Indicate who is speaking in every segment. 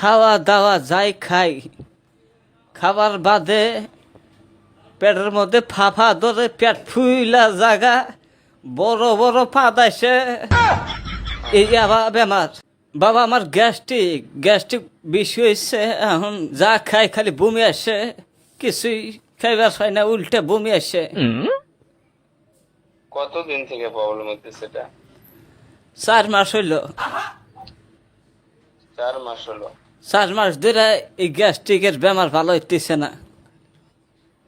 Speaker 1: খাওয়া দাওয়া যাই খাই, খাবার বাদে পেটের মধ্যে ফাফা ধরে পেট ফুইলা জাগা, বড় বড় পাদাইছে, এই আবার বেমার। বাবা আমার গ্যাস্ট্রিক বেশি হয়েছে। এখন যা খাই খালি বমি আসে, কিছুই খাইবার হয় না, উল্টে বমি আসে।
Speaker 2: কতদিন থেকে প্রবলেম হচ্ছে সেটা?
Speaker 1: 4 মাস হইল।
Speaker 2: 4 মাস হলো।
Speaker 1: 4 মাস ধরে এই গ্যাস্ট্রিকের বেমার ভালো হইতেছে না।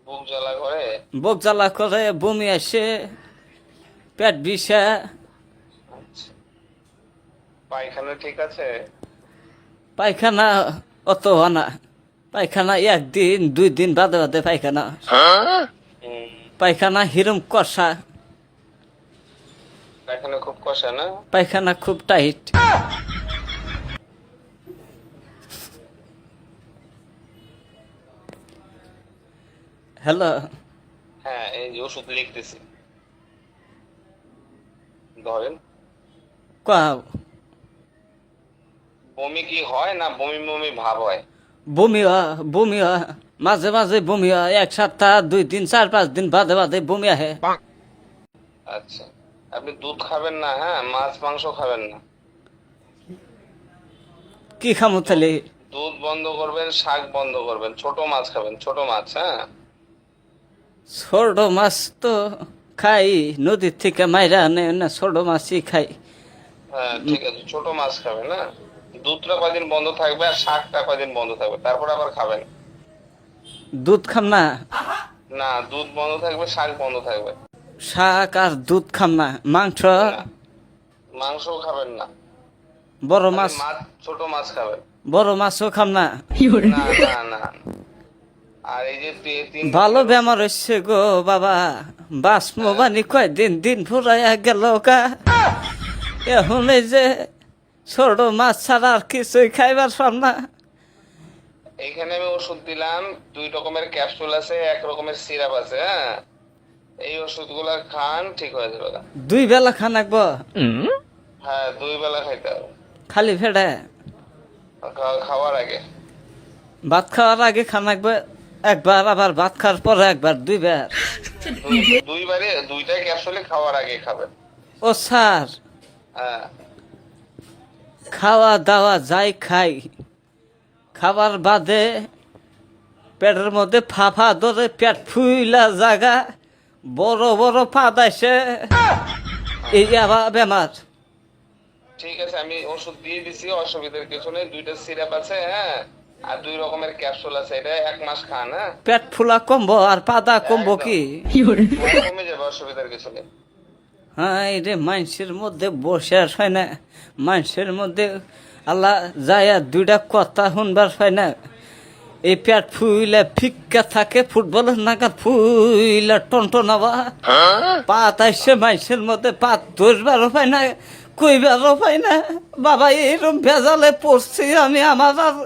Speaker 2: বুক জ্বালা করে?
Speaker 1: বুক জ্বালা করে, বমি আসে, পেট বিষা।
Speaker 2: আচ্ছা, পায়খানা ঠিক আছে?
Speaker 1: পায়খানা অত হয় না। পায়খানা 1 দিন 2 দিন বাদে বাদে পায়খানা। পায়খানা হিরম কষা,
Speaker 2: পায়খানা খুব কষা না?
Speaker 1: পায়খানা খুব টাইট। হ্যালো,
Speaker 2: হ্যাঁ, এই যে ওষুধ লিখতেছি, ধরেন।
Speaker 1: কাও
Speaker 2: বমি কি হয় না বমি বমি ভাব হয়?
Speaker 1: বমি হয়, মাঝে মাঝে বমি হয়। 1 সপ্তাহ 2 দিন 4-5 দিন বাদে বাদে বমি আহে।
Speaker 2: আচ্ছা, আপনি দুধ খাবেন না, হ্যাঁ, মাছ মাংস খাবেন না।
Speaker 1: কি খামু তাহলে?
Speaker 2: দুধ বন্ধ করবেন, শাক বন্ধ করবেন, ছোট মাছ খাবেন, ছোট মাছ। হ্যাঁ,
Speaker 1: ছোট মাছ তো খাই, নদীর থেকে মাইরা আনে না, ছোট মাছই খাই।
Speaker 2: হ্যাঁ, ঠিক আছে, ছোট মাছ খাবেন। না, দুধটা কয়দিন বন্ধ থাকবে আর শাকটা কয়দিন বন্ধ থাকবে, তারপর আবার খাবেন।
Speaker 1: দুধ খাম না?
Speaker 2: না, দুধ বন্ধ থাকবে, শাক বন্ধ থাকবে।
Speaker 1: শাক আর দুধ খাম না। মাংস,
Speaker 2: না, মাংসও খাবেন না।
Speaker 1: বড়
Speaker 2: খালি
Speaker 1: মাছ,
Speaker 2: মাছ, ছোট মাছ খাবেন।
Speaker 1: বড় মাছও খাম না।
Speaker 2: না না না, আর এই যে
Speaker 1: ভালো বেমার হচ্ছে গো বাবা। বাসমবানি কয়দিন দিন ফুরাইয়া গেল কা। এখন এই যে ছোট মাছ ছাড়া আর কিছুই খাইবার পাম না।
Speaker 2: এইখানে আমি ওষুধ দিলাম, 2 রকমের ক্যাপসুল আছে, 1 রকমের সিরাপ আছে। হ্যাঁ, এই ওষুধগুলা খান, ঠিক হয়ে যাবে।
Speaker 1: 2 বেলা খান লাগবো?
Speaker 2: হ্যাঁ, 2 বেলা খাইতে হবে,
Speaker 1: খালি ফেটে?
Speaker 2: খাওয়ার আগে।
Speaker 1: ভাত খাওয়ার আগে খান লাগবে একবার, আবার ভাত খাওয়ার পরে একবার, 2 বার?
Speaker 2: দুইবারে 2টাই ক্যাপসুলে খাওয়ার আগে খাবেন।
Speaker 1: ও স্যার,
Speaker 2: হ্যাঁ,
Speaker 1: খাওয়া দাওয়া যাই খাই, খাবার বাদে পেটের মধ্যে ফাফা ধরে পেট ফুইলা জাগা, বড় বড় পাদাইছে, এই আবার বেমার।
Speaker 2: ঠিক আছে, আমি ওষুধ দিয়ে দিছি, অসুবিধার কিছু নেই। 2টা সিরাপ আছে, হ্যাঁ, আর 2 রকমের ক্যাপসুল আছে, এটা 1 মাস খান। হ্যাঁ,
Speaker 1: পেট ফুলা কমবো আর পাদা কমবো কি?
Speaker 2: কমে যাবে, অসুবিধার কিছু নেই।
Speaker 1: হ্যাঁ, রে মানুষের মধ্যে বসে আর হয় না, মানুষের মধ্যে আল্লাহ যায় 2টা কথা শুনবার হয় না। এই পেট ফুইলা ফিক্কা থাকে, ফুটবলের নাগাদ ফুইলা টনটনাবা, পাত আসছে মানুষের মধ্যে, পাত ধরবারও পায় না, কইবারও পায় না। বাবা এইরকম ভেজালে পড়ছি আমি। আমার আর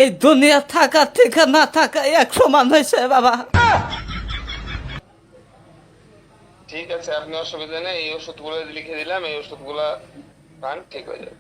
Speaker 1: এই দুনিয়া থাকার থেকে না থাকা এক সমান হয়েছে বাবা।
Speaker 2: ঠিক আছে, আপনি অসুবিধা নেই, এই ওষুধগুলো লিখে দিলাম, এই ওষুধগুলা খান, ঠিক হয়ে যাবে।